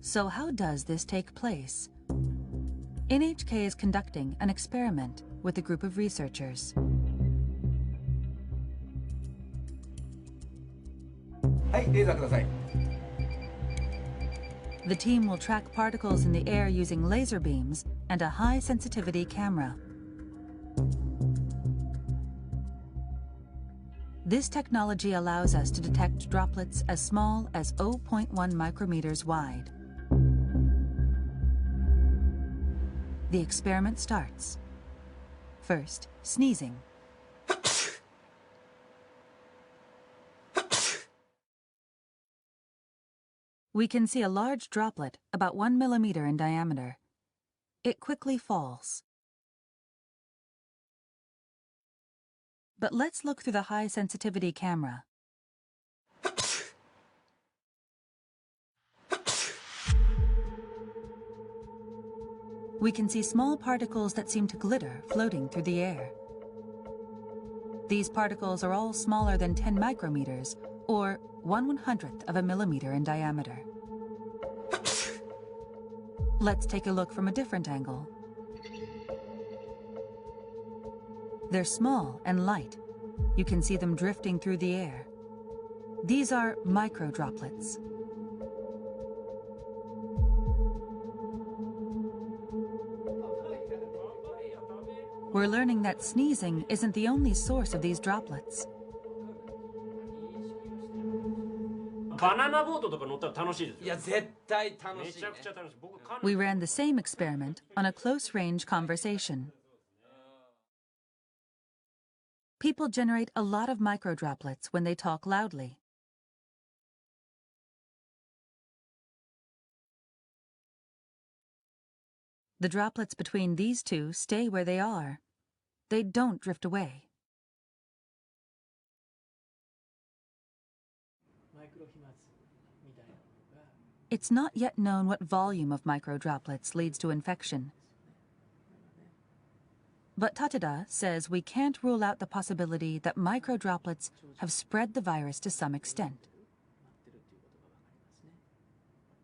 So how does this take place? NHK is conducting an experiment with a group of researchers. The team will track particles in the air using laser beams and a high-sensitivity camera. This technology allows us to detect droplets as small as 0.1 micrometers wide. The experiment starts. First, sneezing. We can see a large droplet about 1 millimeter in diameter. It quickly falls. But let's look through the high-sensitivity camera. We can see small particles that seem to glitter floating through the air. These particles are all smaller than 10 micrometers, or 1/100th of a millimeter in diameter. Let's take a look from a different angle. They're small and light. You can see them drifting through the air. These are microdroplets. We're learning that sneezing isn't the only source of these droplets. We ran the same experiment on a close-range conversation. People generate a lot of microdroplets when they talk loudly. The droplets between these two stay where they are. They don't drift away. It's not yet known what volume of microdroplets leads to infection. But Tateda says we can't rule out the possibility that microdroplets have spread the virus to some extent.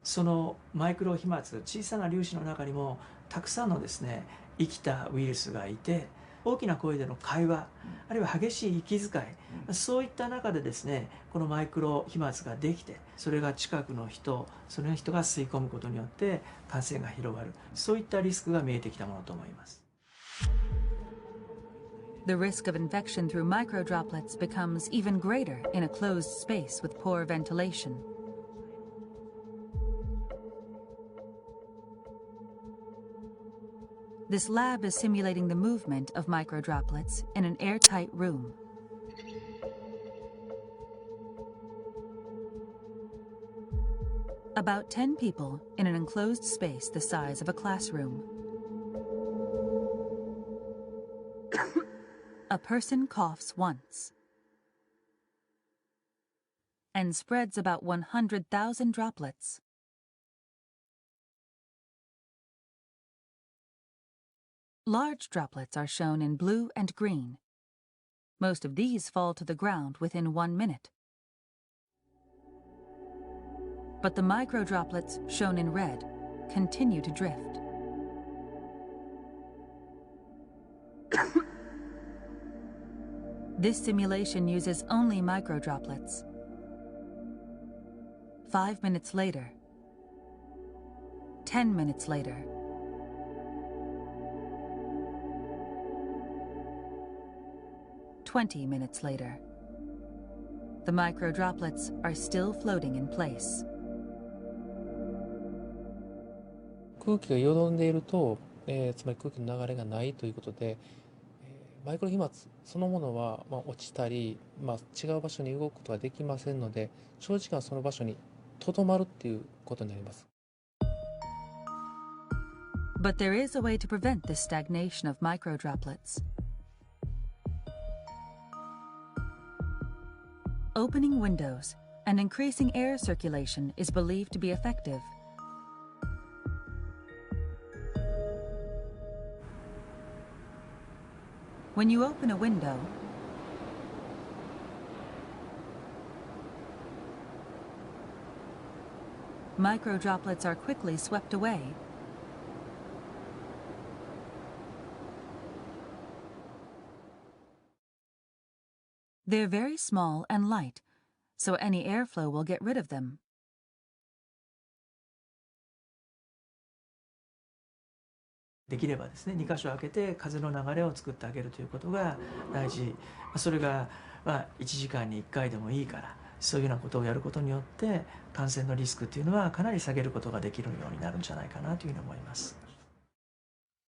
そのマイクロ飛沫、小さな粒子の中にもたくさんのですね、生きたウイルスがいて、大きな声での会話、あるいは激しい息遣い、そういった中でですね、このマイクロ飛沫ができて、それが近くの人、その人が吸い込むことによって感染が広がる、そういったリスクが見えてきたものと思います。The risk of infection through microdroplets becomes even greater in a closed space with poor ventilation. This lab is simulating the movement of microdroplets in an airtight room. About 10 people in an enclosed space the size of a classroom. A person coughs once and spreads about 100,000 droplets. Large droplets are shown in blue and green. Most of these fall to the ground within 1 minute. But the microdroplets, shown in red, continue to drift. This simulation uses only microdroplets. 5 minutes later, 10 minutes later, 20 minutes later, the microdroplets are still floating in place. 空気がよどんでいると、つまり空気の流れがないということで、マイクロ飛沫そのものは、落ちたり、違う場所に動くことができませんので、長時間その場所にとどまるっていうことになります。But there is a way to prevent this stagnation of microdroplets. Opening windows and increasing air circulation is believed to be effective. When you open a window, Micro droplets are quickly swept away. They're very small and light, so any airflow will get rid of them.「できればですね、2箇所開けて風の流れを作ってあげるということが大事。それが1時間に1回でもいいから、そういうようなことをやることによって感染のリスクっていうのはかなり下げることができるようになるんじゃないかなというふうに思います。